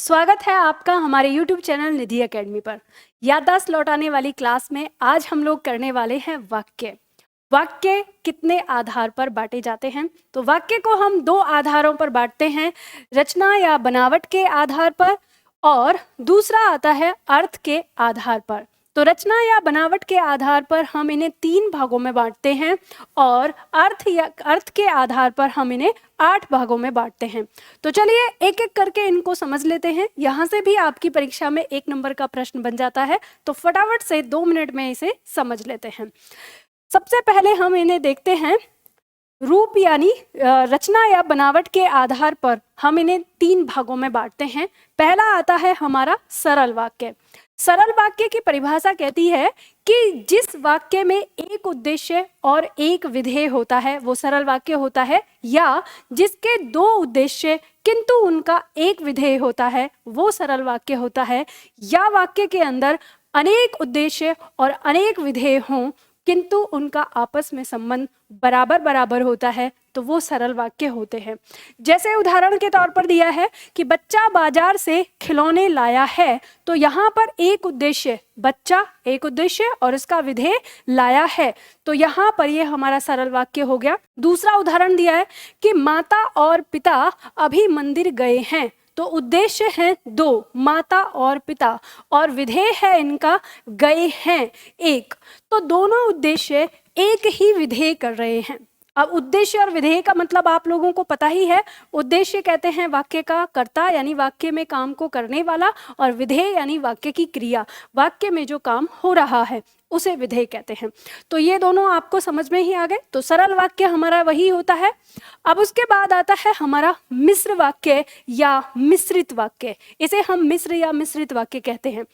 स्वागत है आपका हमारे YouTube चैनल निधि एकेडमी पर। याददाश्त लौटाने वाली क्लास में आज हम लोग करने वाले हैं वाक्य। वाक्य कितने आधार पर बांटे जाते हैं? तो वाक्य को हम दो आधारों पर बांटते हैं, रचना या बनावट के आधार पर और दूसरा आता है अर्थ के आधार पर। तो रचना या बनावट के आधार पर हम इन्हें 3 भागों में बांटते हैं और अर्थ के आधार पर हम इन्हें 8 भागों में बांटते हैं। तो चलिए एक एक करके इनको समझ लेते हैं। यहाँ से भी आपकी परीक्षा में 1 नंबर का प्रश्न बन जाता है, तो फटाफट से 2 मिनट में इसे समझ लेते हैं। सबसे पहले हम इन्हें देखते हैं रूप यानी रचना या बनावट के आधार पर हम इन्हें 3 भागों में बांटते हैं। पहला आता है हमारा सरल वाक्य। सरल वाक्य की परिभाषा कहती है कि जिस वाक्य में एक उद्देश्य और एक विधेय होता है वो सरल वाक्य होता है, या जिसके 2 उद्देश्य किंतु उनका एक विधेय होता है वो सरल वाक्य होता है, या वाक्य के अंदर अनेक उद्देश्य और अनेक विधेय हों किंतु उनका आपस में संबंध बराबर बराबर होता है, तो वो सरल वाक्य होते हैं। जैसे उदाहरण के तौर पर दिया है कि बच्चा बाजार से खिलौने लाया है, तो यहाँ पर एक उद्देश्य बच्चा, एक उद्देश्य और इसका विधेय लाया है, तो यहाँ पर ये हमारा सरल वाक्य हो गया। दूसरा उदाहरण दिया है कि माता और पिता अभी मंदिर गए हैं, तो उद्देश्य है 2, माता और पिता, और विधेय है इनका गए हैं 1, तो दोनों उद्देश्य एक ही विधेय कर रहे हैं। अब उद्देश्य और विधेय का मतलब आप लोगों को पता ही है। उद्देश्य कहते हैं वाक्य का कर्ता यानी वाक्य में काम को करने वाला, और विधेय यानी वाक्य की क्रिया, वाक्य में जो काम हो रहा है उसे विधेय कहते हैं। तो ये दोनों आपको समझ में ही आ गए। तो सरल वाक्य हमारा वही होता है। अब उसके बाद आता है हमारा मिश्र वाक्य या मिश्रित वाक्य। इसे हम मिश्र या मिश्रित वाक्य कहते हैं।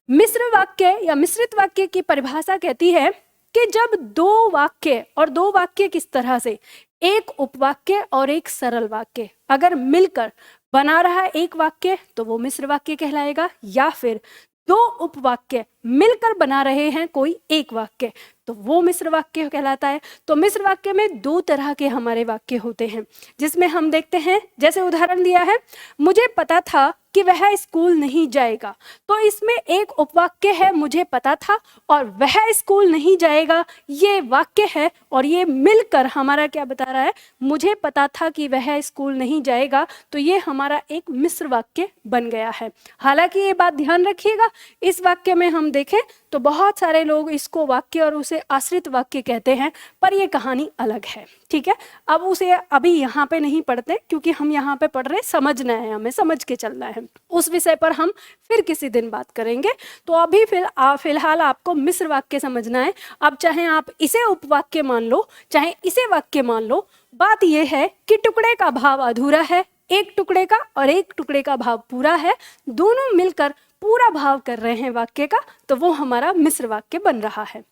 मिश्र वाक्य या मिश्रित वाक्य की परिभाषा कहती है कि जब 2 वाक्य, और 2 वाक्य किस तरह से, एक उपवाक्य और एक सरल वाक्य अगर मिलकर बना रहा है एक वाक्य तो वो मिश्र वाक्य कहलाएगा, या फिर 2 उपवाक्य मिलकर बना रहे हैं कोई एक वाक्य तो वो मिश्र वाक्य कहलाता है। तो मिश्र वाक्य में 2 तरह के हमारे वाक्य होते हैं, जिसमें हम देखते हैं, जैसे उदाहरण दिया है, मुझे पता था कि वह स्कूल नहीं जाएगा, तो इसमें एक उपवाक्य है मुझे पता था और वह स्कूल नहीं जाएगा, ये वाक्य है, और ये मिलकर हमारा क्या बता रहा है, मुझे पता था कि वह स्कूल नहीं जाएगा, तो ये हमारा एक मिश्र वाक्य बन गया है। हालांकि ये बात ध्यान रखिएगा, इस वाक्य में हम देखें तो बहुत सारे लोग इसको वाक्य और उसे आश्रित वाक्य कहते हैं, पर ये कहानी अलग है, ठीक है। अब उसे अभी यहाँ पे नहीं पढ़ते क्योंकि हम यहाँ पे पढ़ रहे, समझना है, हमें समझ के चलना है। उस विषय पर हम फिर किसी दिन बात करेंगे। तो अभी फिलहाल आपको मिश्र वाक्य समझना है। अब चाहे आप इसे उपवाक्य मान लो, चाहे इसे वाक्य मान लो, बात यह है कि टुकड़े का भाव अधूरा है, एक टुकड़े का और एक टुकड़े का भाव पूरा है, दोनों मिलकर पूरा भाव कर रहे हैं वाक्य का, तो वो हमारा मिश्र वाक्य बन रहा है।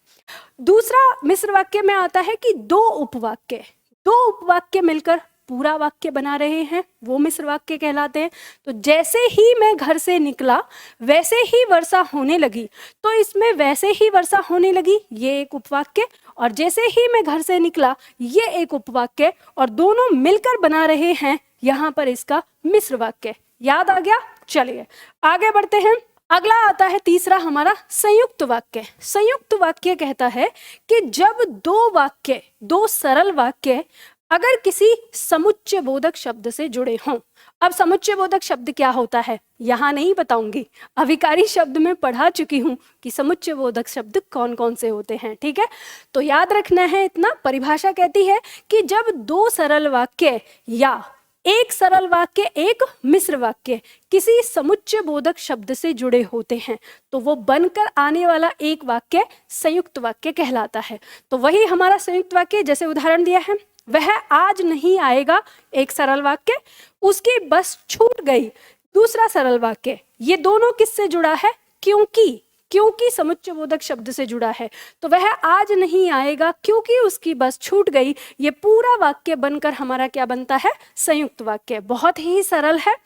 दूसरा मिश्र वाक्य में आता है कि 2 उपवाक्य मिलकर पूरा वाक्य बना रहे हैं, वो मिश्र वाक्य कहलाते हैं। तो जैसे ही मैं घर से निकला वैसे ही वर्षा होने लगी, तो इसमें वैसे ही वर्षा होने लगी ये एक उपवाक्य, और जैसे ही मैं घर से निकला ये एक उपवाक्य, और दोनों मिलकर बना रहे हैं यहाँ पर इसका मिश्र वाक्य। याद आ गया? चलिए आगे बढ़ते हैं। अगला आता है तीसरा हमारा संयुक्त वाक्य। संयुक्त वाक्य कहता है कि जब 2 वाक्य, 2 सरल वाक्य अगर किसी समुच्चय बोधक शब्द से जुड़े हों। अब समुच्चय बोधक शब्द क्या होता है यहाँ नहीं बताऊंगी, अभिकारी शब्द में पढ़ा चुकी हूँ कि समुच्चय बोधक शब्द कौन कौन से होते हैं, ठीक है। तो याद रखना है इतना। परिभाषा कहती है कि जब 2 सरल वाक्य या एक सरल वाक्य, एक मिश्र वाक्य किसी समुच्चय बोधक शब्द से जुड़े होते हैं तो वो बनकर आने वाला एक वाक्य संयुक्त वाक्य कहलाता है। तो वही हमारा संयुक्त वाक्य, जैसे उदाहरण दिया है, वह आज नहीं आएगा, एक सरल वाक्य, उसकी बस छूट गई, दूसरा सरल वाक्य। ये दोनों किससे जुड़ा है? क्योंकि समुच्चय बोधक शब्द से जुड़ा है, तो वह आज नहीं आएगा क्योंकि उसकी बस छूट गई, ये पूरा वाक्य बनकर हमारा क्या बनता है? संयुक्त वाक्य। बहुत ही सरल है।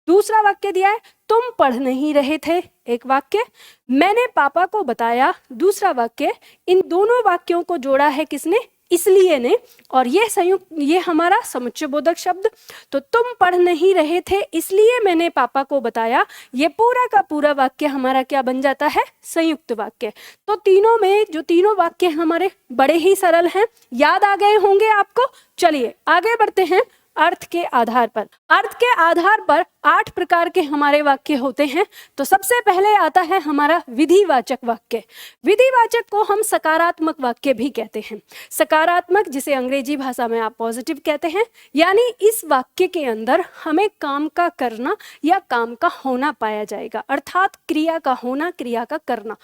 दूसरा वाक्य दिया है, तुम पढ़ नहीं रहे थे, एक वाक्य, मैंने पापा को बताया, दूसरा वाक्य। इन दोनों वाक्यों को जोड़ा है किसने? इसलिए ने, और ये संयुक्त, ये हमारा समुच्चय बोधक शब्द। तो तुम पढ़ नहीं रहे थे इसलिए मैंने पापा को बताया, ये पूरा का पूरा वाक्य हमारा क्या बन जाता है, संयुक्त वाक्य। तो तीनों में जो तीनों वाक्य हमारे बड़े ही सरल हैं, याद आ गए होंगे आपको। चलिए आगे बढ़ते हैं। अर्थ के आधार पर, अर्थ के आधार पर 8 प्रकार के हमारे वाक्य होते हैं। तो सबसे पहले आता है हमारा विधिवाचक वाक्य। विधिवाचक को हम सकारात्मक वाक्य भी कहते हैं। सकारात्मक, जिसे अंग्रेजी भाषा में आप पॉजिटिव कहते हैं, यानी इस वाक्य के अंदर हमें काम का करना या काम का होना पाया जाएगा, अर्थात क्रिया का होना, क्रिया का करना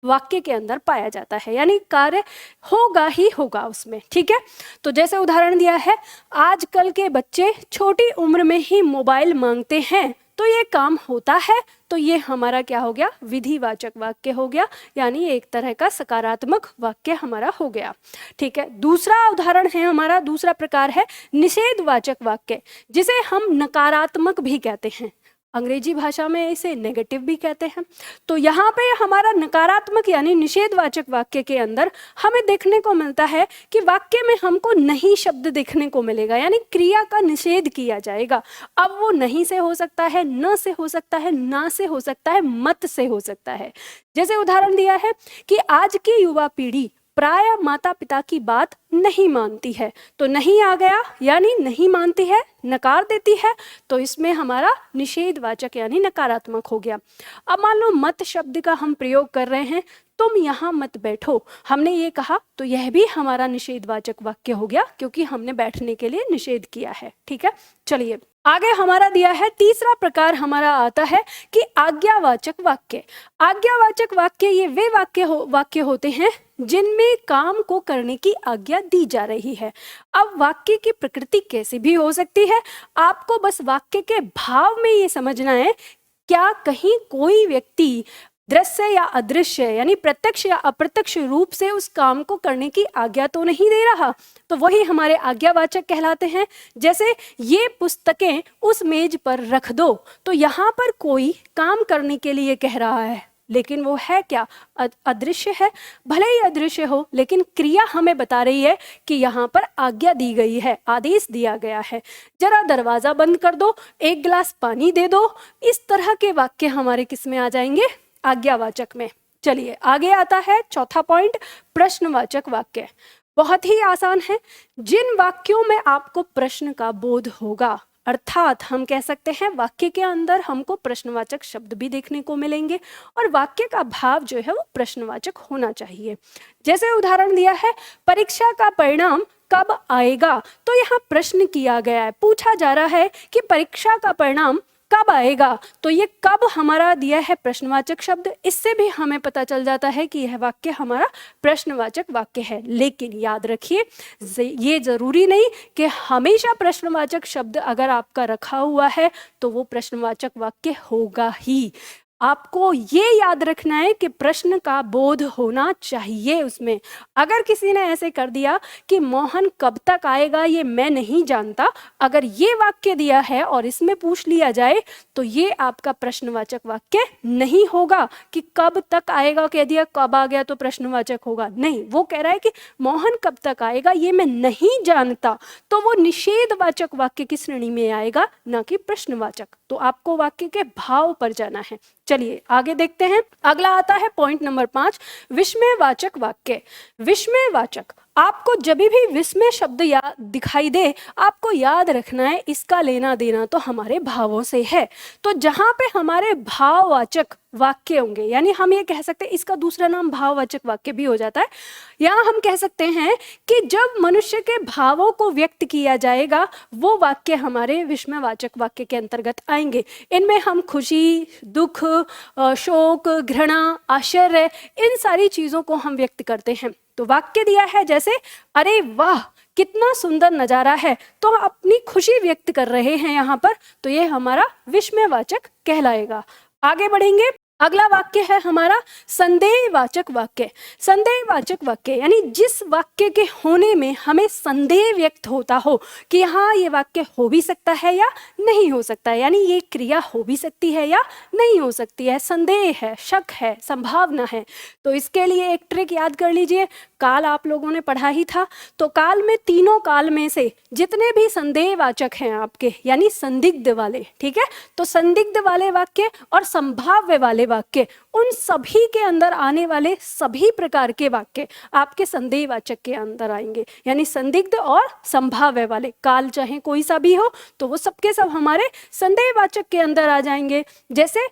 वाक्य के अंदर पाया जाता है, यानी कार्य होगा ही होगा उसमें। ठीक है, तो जैसे उदाहरण दिया है, आजकल के बच्चे छोटी उम्र में ही मोबाइल मांगते हैं, तो ये काम होता है। तो ये हमारा क्या हो गया, विधिवाचक वाक्य हो गया, यानी एक तरह का सकारात्मक वाक्य हमारा हो गया। ठीक है, दूसरा उदाहरण है हमारा, दूसरा प्रकार है निषेधवाचक वाक्य, जिसे हम नकारात्मक भी कहते हैं, अंग्रेजी भाषा में इसे नेगेटिव भी कहते हैं। तो यहाँ पे हमारा नकारात्मक यानी निषेधवाचक वाक्य के अंदर हमें देखने को मिलता है कि वाक्य में हमको नहीं शब्द देखने को मिलेगा, यानी क्रिया का निषेध किया जाएगा। अब वो नहीं से हो सकता है, न से हो सकता है, ना से हो सकता है, मत से हो सकता है। जैसे उदाहरण दिया है कि आज की युवा पीढ़ी प्राय माता पिता की बात नहीं मानती है। तो नहीं आ गया, यानी नहीं मानती है, नकार देती है, तो इसमें हमारा निषेधवाचक यानी नकारात्मक हो गया। अब मान लो मत शब्द का हम प्रयोग कर रहे हैं, तुम यहाँ मत बैठो, हमने ये कहा, तो यह भी हमारा निषेधवाचक वाक्य हो गया, क्योंकि हमने बैठने के लिए निषेध किया है। ठीक है, चलिए आगे हमारा दिया है तीसरा प्रकार हमारा आता है कि आज्ञावाचक वाक्य। आज्ञावाचक वाक्य ये वे वाक्य होते हैं जिनमें काम को करने की आज्ञा दी जा रही है। अब वाक्य की प्रकृति कैसी भी हो सकती है, आपको बस वाक्य के भाव में ये समझना है, क्या कहीं कोई व्यक्ति दृश्य या अदृश्य यानी प्रत्यक्ष या अप्रत्यक्ष रूप से उस काम को करने की आज्ञा तो नहीं दे रहा, तो वही हमारे आज्ञावाचक कहलाते हैं। जैसे ये पुस्तकें उस मेज पर रख दो, तो यहाँ पर कोई काम करने के लिए कह रहा है, लेकिन वो है क्या, अदृश्य है। भले ही अदृश्य हो, लेकिन क्रिया हमें बता रही है कि यहाँ पर आज्ञा दी गई है, आदेश दिया गया है। जरा दरवाजा बंद कर दो, एक गिलास पानी दे दो, इस तरह के वाक्य हमारे किस में आ जाएंगे, आज्ञावाचक में। चलिए आगे आता है चौथा पॉइंट, प्रश्नवाचक वाक्य। बहुत ही आसान है, जिन वाक्यों में आपको प्रश्न का बोध होगा, अर्थात हम कह सकते हैं वाक्य के अंदर हमको प्रश्नवाचक शब्द भी देखने को मिलेंगे और वाक्य का भाव जो है वो प्रश्नवाचक होना चाहिए। जैसे उदाहरण दिया है, परीक्षा का परिणाम कब आएगा, तो यहाँ प्रश्न किया गया है, पूछा जा रहा है कि परीक्षा का परिणाम कब आएगा, तो ये कब हमारा दिया है प्रश्नवाचक शब्द। इससे भी हमें पता चल जाता है कि यह वाक्य हमारा प्रश्नवाचक वाक्य है। लेकिन याद रखिए, ये जरूरी नहीं कि हमेशा प्रश्नवाचक शब्द अगर आपका रखा हुआ है तो वो प्रश्नवाचक वाक्य होगा ही। आपको ये याद रखना है कि प्रश्न का बोध होना चाहिए उसमें। अगर किसी ने ऐसे कर दिया कि मोहन कब तक आएगा ये मैं नहीं जानता, अगर ये वाक्य दिया है और इसमें पूछ लिया जाए तो ये आपका प्रश्नवाचक वाक्य नहीं होगा कि कब तक आएगा, कह दिया कब आ गया तो प्रश्नवाचक होगा, नहीं। वो कह रहा है कि मोहन कब तक आएगा ये मैं नहीं जानता, तो वो निषेधवाचक वाक्य की श्रेणी में आएगा, ना कि प्रश्नवाचक। तो आपको वाक्य के भाव पर जाना है। चलिए आगे देखते हैं। अगला आता है पॉइंट नंबर 5, विस्मयवाचक वाक्य। विस्मयवाचक, आपको जब भी विस्मय शब्द याद दिखाई दे, आपको याद रखना है इसका लेना देना तो हमारे भावों से है। तो जहां पे हमारे भाववाचक वाक्य होंगे, यानी हम ये कह सकते हैं, इसका दूसरा नाम भाववाचक वाक्य भी हो जाता है। यहाँ हम कह सकते हैं कि जब मनुष्य के भावों को व्यक्त किया जाएगा वो वाक्य हमारे विस्मयवाचक वाक्य के अंतर्गत आएंगे। इनमें हम खुशी, दुख, शोक, घृणा, आश्चर्य, इन सारी चीजों को हम व्यक्त करते हैं। तो वाक्य दिया है जैसे, अरे वाह कितना सुंदर नजारा है, तो हम अपनी खुशी व्यक्त कर रहे हैं यहाँ पर, तो ये हमारा विस्मयवाचक कहलाएगा। आगे बढ़ेंगे। अगला वाक्य है हमारा संदेहवाचक वाक्य। संदेहवाचक वाक्य यानी जिस वाक्य के होने में हमें संदेह व्यक्त होता हो कि हाँ ये वाक्य हो भी सकता है या नहीं हो सकता है, यानी ये क्रिया हो भी सकती है या नहीं हो सकती है, संदेह है, शक है, संभावना है। तो इसके लिए एक ट्रिक याद कर लीजिए, काल आप लोगों ने पढ़ा ही था। तो काल में तीनों काल में से जितने भी संदेहवाचक हैं आपके यानी संदिग्ध वाले, ठीक है, तो संदिग्ध वाले वाक्य और संभाव्य वाले वाक्य, उन सभी के अंदर आने वाले सभी प्रकार के वाक्य आपके संदेहवाचक के अंदर आएंगे। यानी संदिग्ध और संभाव्य वाले काल चाहे कोई सा भी हो तो वो सबके सब हमारे संदेहवाचक के अंदर आ जाएंगे। जैसे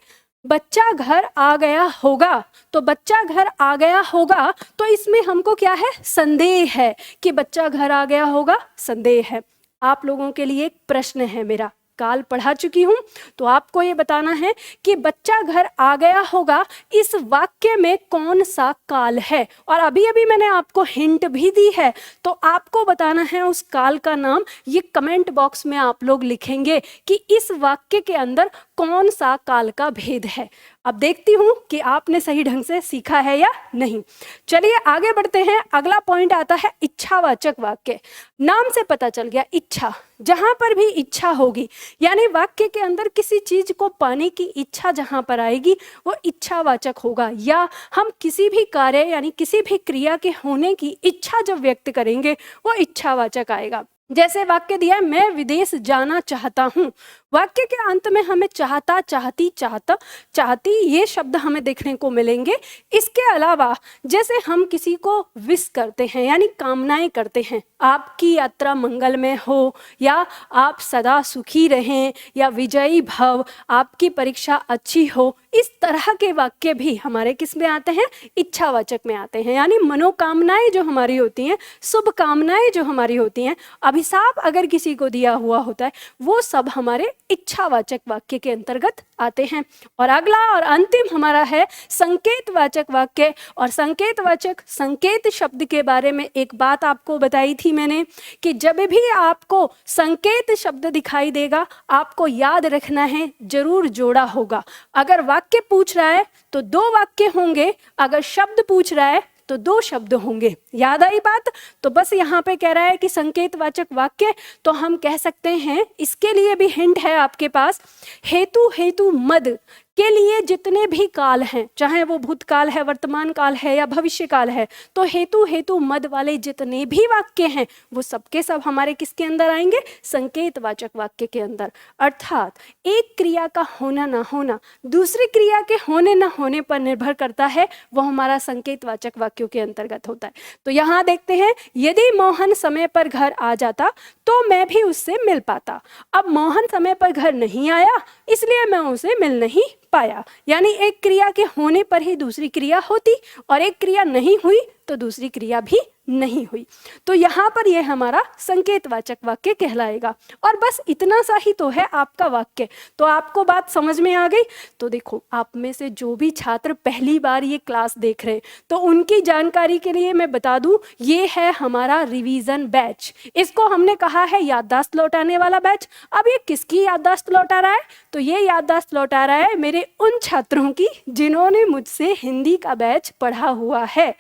बच्चा घर आ गया होगा, तो बच्चा घर आ गया होगा तो इसमें हमको क्या है, संदेह है कि बच्चा घर आ गया होगा, संदेह है। आप लोगों के लिए एक प्रश्न है मेरा, काल पढ़ा चुकी हूं तो आपको ये बताना है कि बच्चा घर आ गया होगा इस वाक्य में कौन सा काल है। और अभी अभी मैंने आपको हिंट भी दी है, तो आपको बताना है उस काल का नाम। ये कमेंट बॉक्स में आप लोग लिखेंगे कि इस वाक्य के अंदर कौन सा काल का भेद है। अब देखती हूं कि आपने सही ढंग से सीखा है या नहीं। चलिए आगे बढ़ते हैं। अगला पॉइंट आता है इच्छावाचक वाक्य। नाम से पता चल गया, इच्छा, जहां पर भी इच्छा होगी यानी वाक्य के अंदर किसी चीज को पाने की इच्छा जहां पर आएगी वो इच्छावाचक होगा। या हम किसी भी कार्य यानी किसी भी क्रिया के होने की इच्छा जब व्यक्त करेंगे वो इच्छावाचक आएगा। जैसे वाक्य दिया है, मैं विदेश जाना चाहता हूँ, वाक्य के अंत में हमें चाहता, चाहती, चाहता, चाहती ये शब्द हमें देखने को मिलेंगे। इसके अलावा जैसे हम किसी को विश करते हैं यानी कामनाएं करते हैं, आपकी यात्रा मंगलमय हो, या आप सदा सुखी रहें, या विजयी भव, आपकी परीक्षा अच्छी हो, इस तरह के वाक्य भी हमारे किस में आते हैं, इच्छावाचक में आते हैं। यानी मनोकामनाएं जो हमारी होती हैं, शुभ कामनाएं जो हमारी होती हैं, अभिशाप अगर किसी को दिया हुआ होता है, वो सब हमारे इच्छावाचक वाक्य के अंतर्गत आते हैं। और अगला और अंतिम हमारा है संकेतवाचक वाक्य। और संकेतवाचक, संकेत शब्द के बारे में एक बात आपको बताई थी मैंने कि जब भी आपको संकेत शब्द दिखाई देगा आपको याद रखना है जरूर जोड़ा होगा। अगर वाक्य पूछ रहा है तो दो वाक्य होंगे, अगर शब्द पूछ रहा है तो दो शब्द होंगे। याद आई बात? तो बस यहाँ पे कह रहा है कि संकेतवाचक वाक्य, तो हम कह सकते हैं, इसके लिए भी हिंट है आपके पास, हेतु हेतु मद के लिए जितने भी काल हैं, चाहे वो भूतकाल है, वर्तमान काल है या भविष्य काल है, तो हेतु हेतु मद वाले जितने भी वाक्य हैं वो सबके सब हमारे किसके अंदर आएंगे, संकेतवाचक वाक्य के अंदर। अर्थात एक क्रिया का होना ना होना दूसरी क्रिया के होने ना होने पर निर्भर करता है, वो हमारा संकेतवाचक वाक्यों के अंतर्गत होता है। तो यहाँ देखते हैं, यदि मोहन समय पर घर आ जाता तो मैं भी उससे मिल पाता। अब मोहन समय पर घर नहीं आया इसलिए मैं उसे मिल नहीं पाया। यानी एक क्रिया के होने पर ही दूसरी क्रिया होती और एक क्रिया नहीं हुई तो दूसरी क्रिया भी नहीं हुई। तो यहाँ पर यह हमारा संकेतवाचक वाक्य कहलाएगा। और बस इतना सा ही तो है आपका वाक्य। तो आपको बात समझ में आ गई? तो देखो, आप में से जो भी छात्र पहली बार ये क्लास देख रहे हैं तो उनकी जानकारी के लिए मैं बता दूं, ये है हमारा रिवीजन बैच। इसको हमने कहा है याददाश्त लौटाने वाला बैच। अब ये किसकी याददाश्त लौटा रहा है? तो ये याददाश्त लौटा रहा है मेरे उन छात्रों की जिन्होंने मुझसे हिंदी का बैच पढ़ा हुआ है।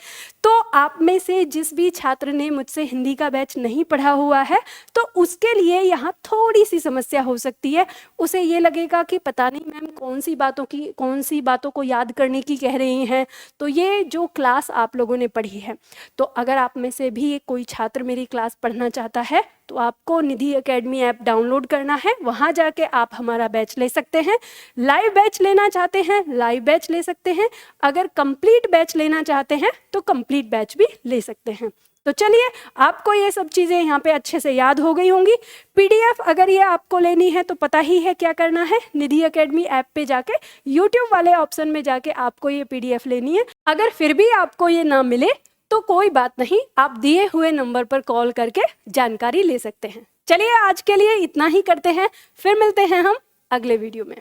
तो आप में से जिस भी छात्र ने मुझसे हिंदी का बैच नहीं पढ़ा हुआ है तो उसके लिए यहाँ थोड़ी सी समस्या हो सकती है। उसे ये लगेगा कि पता नहीं मैम कौन सी बातों को याद करने की कह रही हैं। तो ये जो क्लास आप लोगों ने पढ़ी है, तो अगर आप में से भी कोई छात्र मेरी क्लास पढ़ना चाहता है तो आपको निधि एकेडमी ऐप डाउनलोड करना है, वहाँ जाके आप हमारा बैच ले सकते हैं। लाइव बैच लेना चाहते हैं लाइव बैच ले सकते हैं, अगर कंप्लीट बैच लेना चाहते हैं तो कंप्लीट बैच भी ले सकते हैं। तो चलिए, आपको ये सब चीज़ें यहाँ पे अच्छे से याद हो गई होंगी। पीडीएफ अगर ये आपको लेनी है तो पता ही है क्या करना है, निधि एकेडमी ऐप पे जाके यूट्यूब वाले ऑप्शन में जाके आपको ये पीडीएफ लेनी है। अगर फिर भी आपको ये ना मिले तो कोई बात नहीं, आप दिए हुए नंबर पर कॉल करके जानकारी ले सकते हैं। चलिए, आज के लिए इतना ही करते हैं, फिर मिलते हैं हम अगले वीडियो में।